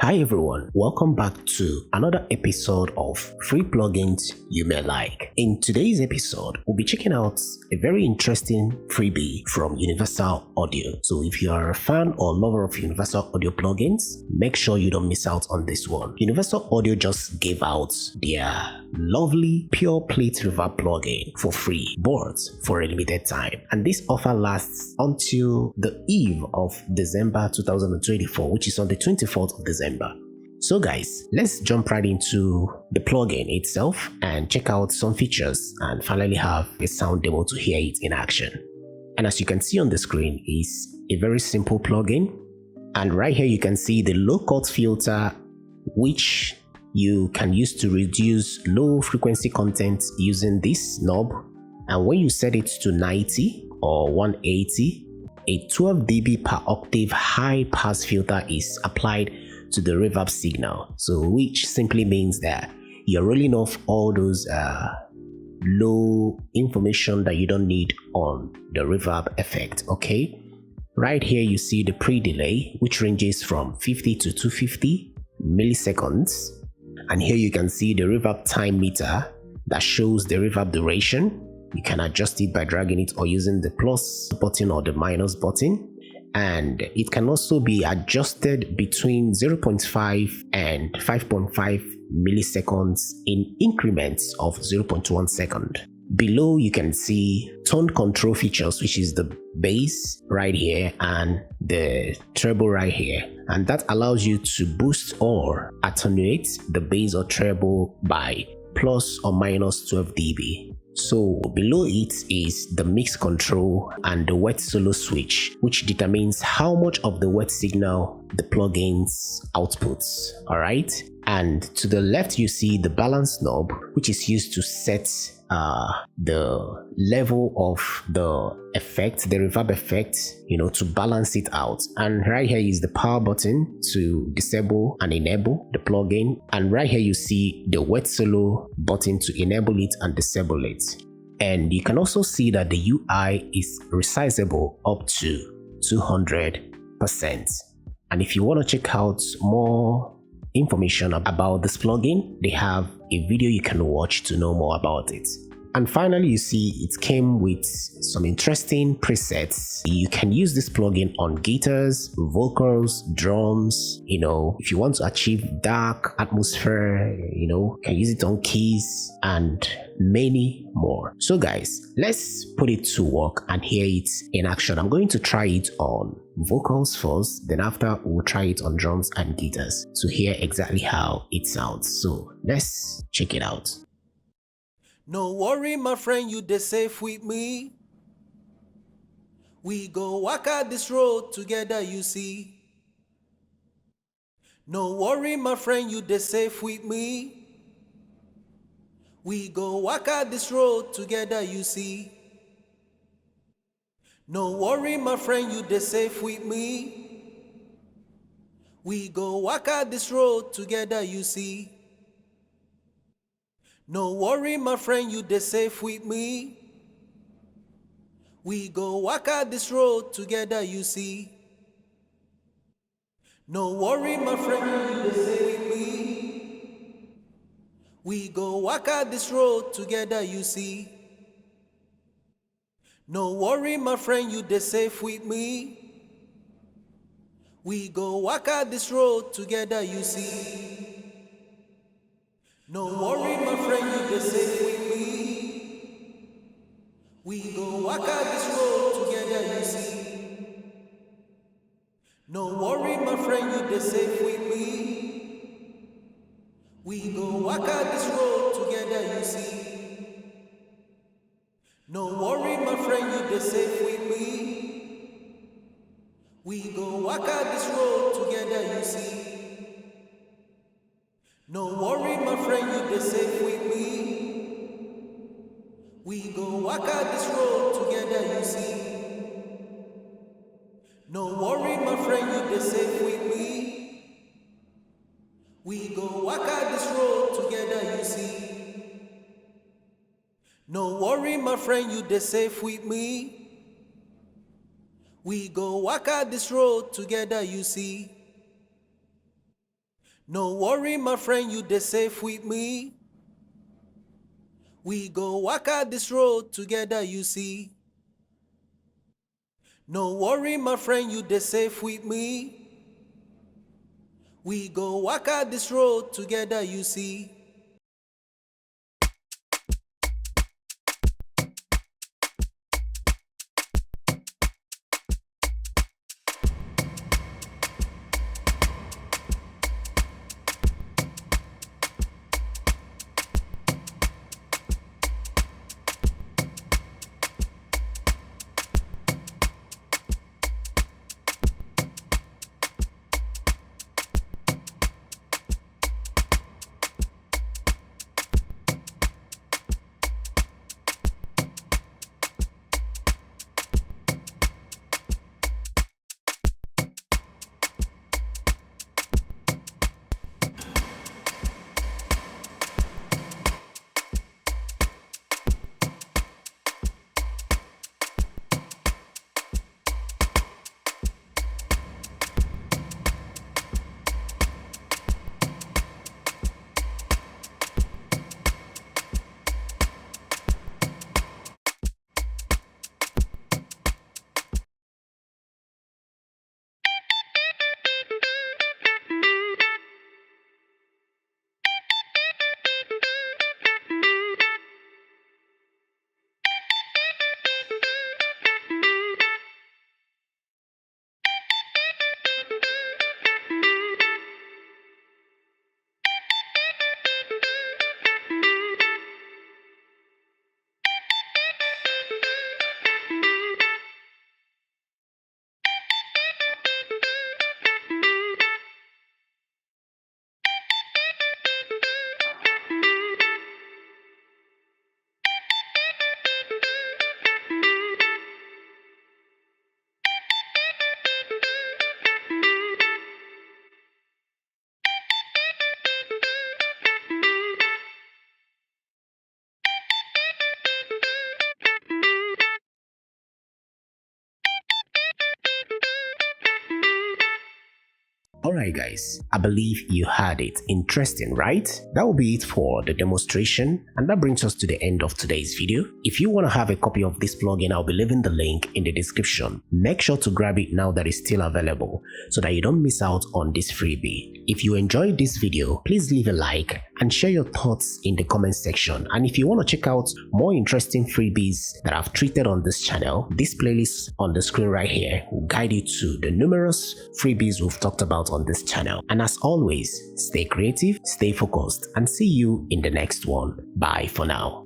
Hi everyone, welcome back to another episode of Free Plugins You May Like. In today's episode, we'll be checking out a very interesting freebie from Universal Audio. So if you are a fan or lover of Universal Audio plugins, make sure you don't miss out on this one. Universal Audio just gave out their lovely pure plate reverb plugin for free, but for a limited time. And this offer lasts until the eve of December 2024, which is on the 24th of December. So guys, let's jump right into the plugin itself and check out some features and finally have a sound demo to hear it in action. And as you can see on the screen, is a very simple plugin, and right here you can see the low cut filter, which you can use to reduce low frequency content using this knob. And when you set it to 90 or 180, a 12 dB per octave high pass filter is applied to the reverb signal, so which simply means that you're rolling off all those low information that you don't need on the reverb effect. Okay, right here you see the pre-delay, which ranges from 50 to 250 milliseconds, and here you can see the reverb time meter that shows the reverb duration. You can adjust it by dragging it or using the plus button or the minus button. And it can also be adjusted between 0.5 and 5.5 milliseconds in increments of 0.1 second. Below you can see tone control features, which is the bass right here and the treble right here, and that allows you to boost or attenuate the bass or treble by plus or minus 12 dB. So below it is the mix control and the wet solo switch, which determines how much of the wet signal the plugins outputs. Alright, and to the left you see the balance knob, which is used to set the level of the effect, the reverb effect, to balance it out. And right here is the power button to disable and enable the plugin, and right here you see the wet solo button to enable it and disable it. And you can also see that the UI is resizable up to 200%. And if you want to check out more information about this plugin, they have a video you can watch to know more about it. And finally, you see it came with some interesting presets. You can use this plugin on guitars, vocals, drums. If you want to achieve dark atmosphere, you can use it on keys and many more. So guys, let's put it to work and hear it in action. I'm going to try it on vocals first, then after we'll try it on drums and guitars to hear exactly how it sounds. So let's check it out. No worry, my friend, you dey safe with me. We go walk out this road together, you see. No worry, my friend, you dey safe with me. We go walk out this road together, you see. No worry, my friend, you dey safe with me. We go walk out this road together, you see. No worry, my friend, you dey safe with me. We go walk out this road together, you see. No worry, my friend, you dey safe with me. We go walk out this road together, you see. No worry, my friend, you dey safe with me. We go walk out this road together, you see. No worry, my friend, you dey safe with me. We go walk out this road together, you see. No worry, my friend, you dey safe with me. We go walk out this road together, you see. No worry, my friend, you dey safe with me. We go walk out this road together, you see. No worry, my friend, you dey safe with me. We go walk out this road together, you see. No worry, my friend, you dey safe with me. We go walk out this road together, you see. No worry, my friend, you dey safe with me. We go walk out this road together, you see. No worry, my friend, you dey safe with me. We go walk out this road together, you see. No worry, my friend, you dey safe with me. We go walk out this road together, you see. Alright guys, I believe you had it. Interesting, right? That will be it for the demonstration, and that brings us to the end of today's video. If you want to have a copy of this plugin, I'll be leaving the link in the description. Make sure to grab it now that it's still available so that you don't miss out on this freebie. If you enjoyed this video, please leave a like and share your thoughts in the comment section. And if you want to check out more interesting freebies that I've treated on this channel, this playlist on the screen right here will guide you to the numerous freebies we've talked about on this channel. And as always, stay creative, stay focused, and see you in the next one. Bye for now.